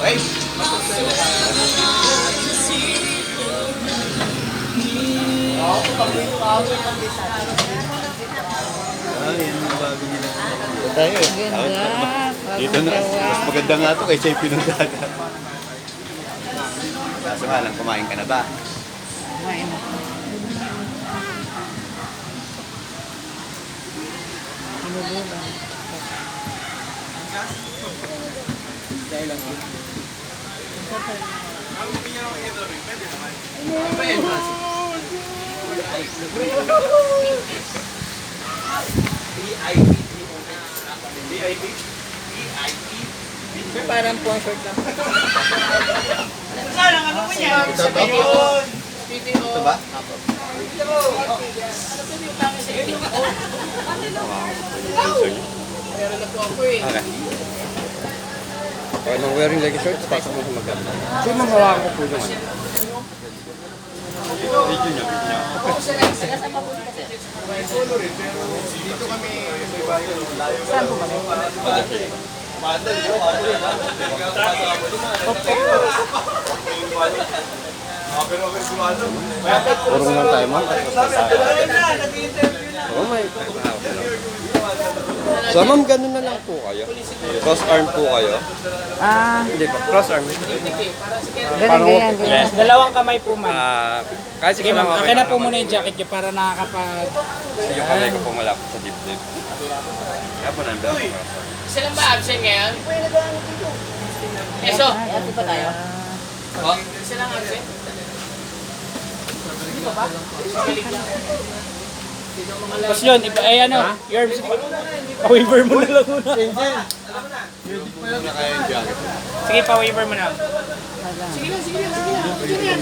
Okay? Yan ang bago nila. Tayo eh. Ganda. Dito na. Mas maganda nga ito kaysa yung pinuntahan. Kaso nga lang, kumain ka na ba? Kumain na. Hinulugan. Parang po ang short lang. Ito ba? Meron na po ako eh. Okay. Kaya nang wearing like a shirt, pasok mo sa maganda. So yung mga hawakan ko po yung ano. Video niya, video niya. Saan po ba? Purong lang tayo, ma'am. Oo, may. So, ma'am, ganun na lang po kayo. Cross arm po kayo. Hindi po, cross arm. Ganyan. Yes, dalawang kamay po man. Kahit Sige ma'am, akin na po muna yung jacket nyo para nakakapag... Yung kamay ko po malapit sa dibdib. Kaya po nandun ako. Isa lang ba absent ngayon? Eso? Ano ba tayo? Isa lang absent? Hindi pa ba? Tapos yun, ay ano, Yerbs, pa-waiver mo na lang muna. Sige, pa-waiver mo na. Sige lang, sige lang, sige lang. Sige lang.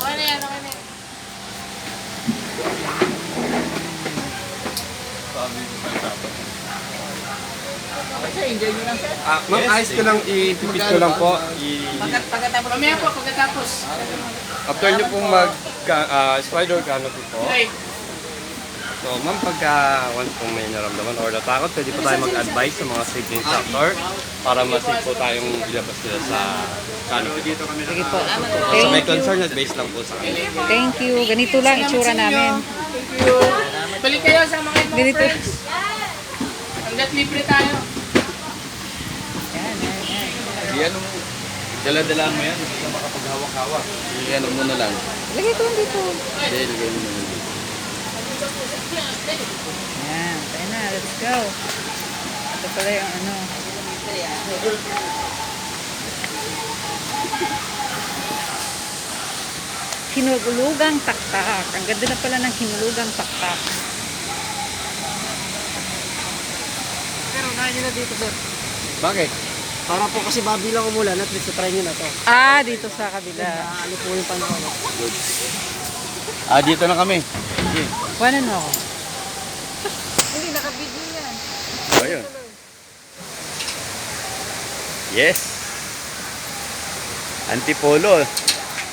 Okay na yan, okay na yan. Enjoy nyo lang, sir. Ma'am, ayos ko lang, ipipit ko lang po. Pagkatapos. Mamaya po, pagkatapos. After nyo pong spider canopy po. Okay. So, ma'am, pagka once pong may naramdaman or natakot, pwede po tayo mag-advise sa mga safety instructor para ma-safe po tayong ilabas nila sa canopy. Sige po. So, may concern at base lang po sa kanila. Thank you. Ganito lang itsura namin. Thank you. Balik kayo sa mga ibang Ganito. friends. Hanggat libre tayo. Yan mo. Dala-dala mo yan. Hindi ka makapaghawak-hawak. Yan mo na lang. Lagay ko lang dito. Hindi, lagay mo na lang. Yan. Tayo na. Let's go. Ito pala yung ano. Kinulugang taktak. Ang ganda na pala ng kinulugang taktak. Pero unahin nyo na dito, sir. Bakit? Para po kasi babilang umulan at least try nyo na to. Ah, dito sa kabila. Ano po yung panahon? Dito na kami. Sige. Kuhanan mo ako. Hindi, naka-video yan. So, ayun. Yes. Antipolo.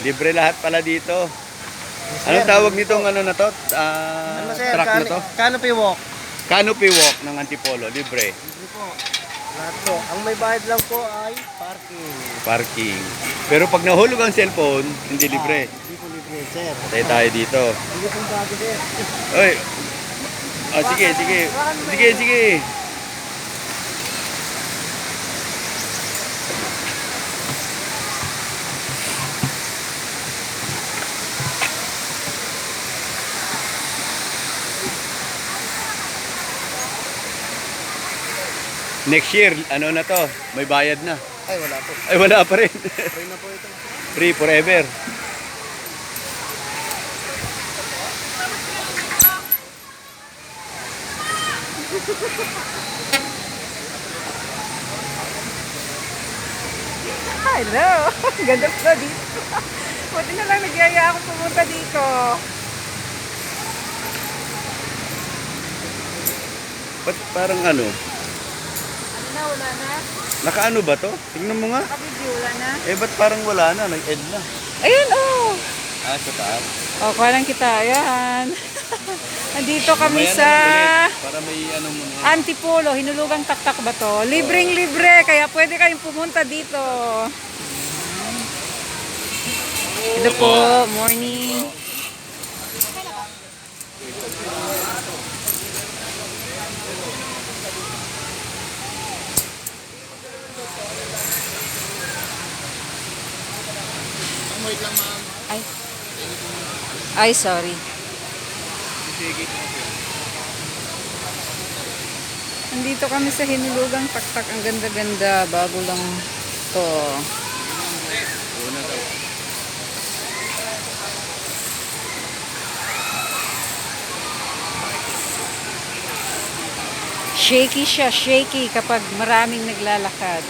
Libre lahat pala dito. Anong tawag nitong ano na to? Truck na to? Canopy walk. Canopy walk ng Antipolo. Libre. Hindi po. Lahat po. Ang may bayad lang po ay parking. Parking. Pero pag nahulog ang cellphone, hindi libre. Hindi po libre, sir. Patay tayo dito. Hindi po bago, sir. Oy. Sige, sige. Sige, sige. Next year, ano na to? May bayad na. Ay, wala po. Ay, wala pa rin. Free na po ito. Free forever. Hello! Ganda pa dito. Buti na lang nagyaya ako pumunta dito. Ba't parang ano? Ano na, wala na? Nakaano ba to? Tingnan mo nga. Nakabidyo, wala na? Eh, ba't parang wala na? Nag-end na. Ayun, oh! Sa taas. O, kuha lang kita. Ayan. Andito kami Mamaya na sa lang ulit, para may ano mo na. Antipolo. Hinulugang taktak ba to? Libreng-libre. Kaya pwede kayong pumunta dito. Hello po. Morning. Ay. Ay, sorry. Nandito kami sa Hinulugang Taktak. Ang ganda-ganda. Bago lang to. Una daw. Shaky siya, shaky kapag maraming naglalakad.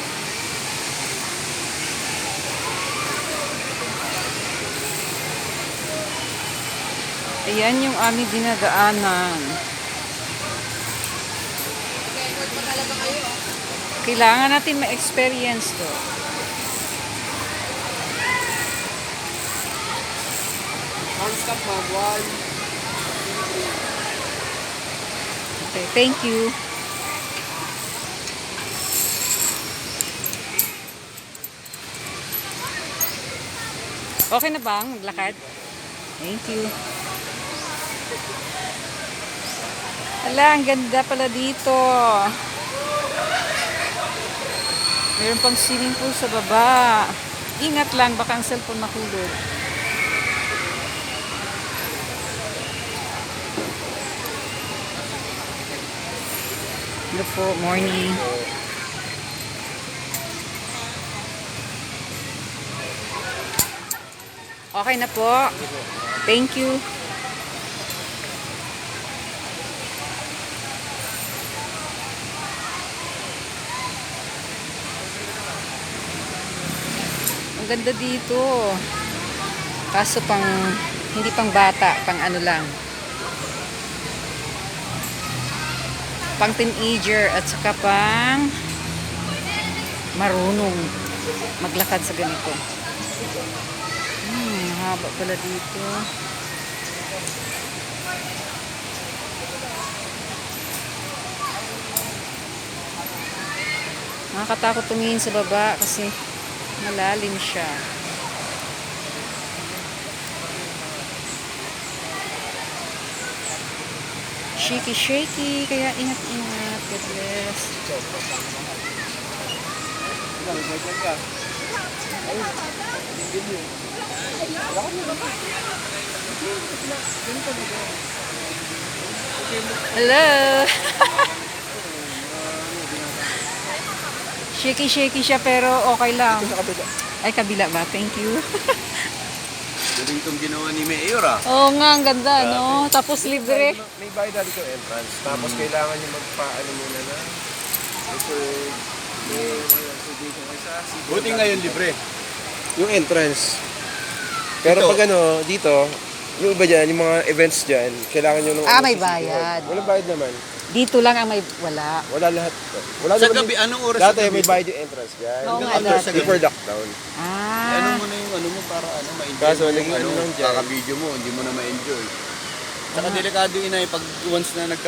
Ayan yung aming dinadaanan. Kailangan natin ma-experience to. Okay, thank you. Okay na bang maglakad? Thank you. Ala, ang ganda pala dito. Meron pang swimming pool sa baba. Ingat lang, baka ang cellphone mahulog. Hello po, morning. Okay na po. Thank you. Ang ganda dito. Kaso pang, hindi pang bata, pang ano lang. Pang teenager at saka pang marunong maglakad sa ganito. Mahaba pala dito. Nakakatakot tumingin sa baba kasi malalim siya. Shaky, shaky. Kaya ingat-ingat. God bless. Hello. Shaky siya pero okay lang. Ay, kabila ba? Thank you. Galing itong ginawa ni Mayor ah. Oo nga, ang ganda, no? Tapos libre. May bayad dito entrance. Tapos kailangan nyo magpaano muna na reserve. May reservation kayo sa city. Buti ngayon libre. Yung entrance. Pero Ito. pag ano, dito, yung iba dyan, yung mga events dyan, kailangan nyo nung... May bayad. Walang bayad naman. Dito lang ang may wala. Wala lahat. Wala Sa naman gabi, anong oras Dati sa gabi? may bayad yung entrance dyan. Oo nga, After- dati. Before lockdown. Ano Ah. mo na yung ano mo para ano, ma-enjoy Kaso, mo yung naging ano lang dyan. kaka-video mo, hindi mo na ma-enjoy. Saka delikado yun ay pag once na nagka